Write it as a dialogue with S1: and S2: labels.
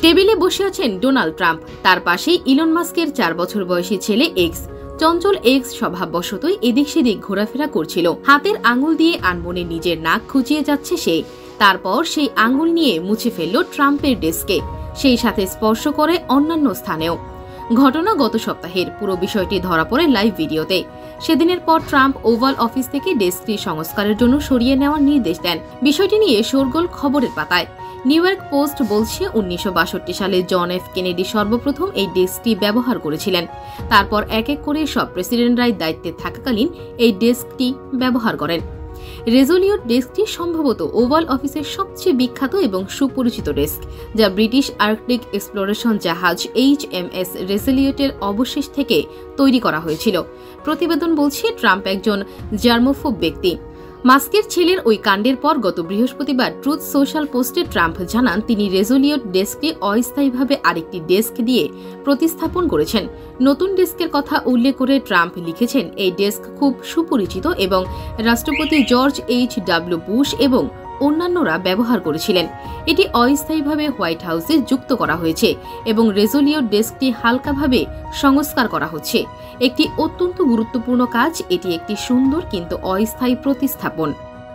S1: টেবিলে বসে আছেন ডোনাল্ড ট্রাম্প, তার পাশেই ইলন মাস্কের 4 বছর বয়সী ছেলে এক্স। চঞ্চল এক্স স্বভাববশতই এদিক সেদিক ঘোরাফেরা করছিল। হাতের আঙুল দিয়ে আনমনে নিজের নাক খুঁচিয়ে যাচ্ছে সে। তারপর সেই আঙুল নিয়ে মুছে ফেলল ট্রাম্পের ডেস্কে, সেই সাথে স্পর্শ করে অন্যান্য স্থানেও। ঘটনা গত সপ্তাহের, পুরো বিষয়টি ধরা পড়ে লাইভ ভিডিওতে। সেদিনের পর ট্রাম্প ওভাল অফিস থেকে ডেস্কটি সংস্কারের জন্য সরিয়ে নেওয়ার নির্দেশ দেন। বিষয়টি নিয়ে শোরগোল খবরের পাতায়। নিউ ইয়র্ক পোস্ট বলছে 1962 সালে জন এফ কেনেডি সর্বপ্রথম এই ডেস্কটি ব্যবহার করেছিলেন। তারপর এক এক করে সব প্রেসিডেন্টরাই দায়িত্বে থাকাকালীন এই ডেস্কটি ব্যবহার করেন। রেজোলিউট ডেস্কটি সম্ভবত ওভাল অফিসের সবচেয়ে বিখ্যাত এবং সুপরিচিত ডেস্ক, যা ব্রিটিশ আর্কটিক এক্সপ্লোরেশন জাহাজ HMS রেজোলিউটের অবশেষ থেকে তৈরি করা হয়েছিল। প্রতিবেদন বলছে ট্রাম্প একজন জার্মোফোব ব্যক্তি। মাস্কের ছেলের ওই কাণ্ডের পর গত বৃহস্পতিবার ট্রুথ সোশ্যাল পোস্টে ট্রাম্প জানান তিনি রেজোলিউট ডেস্কটি অস্থায়ীভাবে আরেকটি ডেস্ক দিয়ে প্রতিস্থাপন করেছেন। নতুন ডেস্কের কথা উল্লেখ করে ট্রাম্প লিখেছেন, এই ডেস্ক খুব সুপরিচিত এবং রাষ্ট্রপতি জর্জ H.W. বুশ এবং অন্যান্যরা ব্যবহার করেছিলেন। এটি অস্থায়ীভাবে হোয়াইট হাউসে যুক্ত করা হয়েছে এবং রেজোলিউট ডেস্কটি হালকাভাবে সংস্কার করা হচ্ছে। একটি অত্যন্ত গুরুত্বপূর্ণ কাজ, এটি একটি সুন্দর কিন্তু অস্থায়ী প্রতিস্থাপন।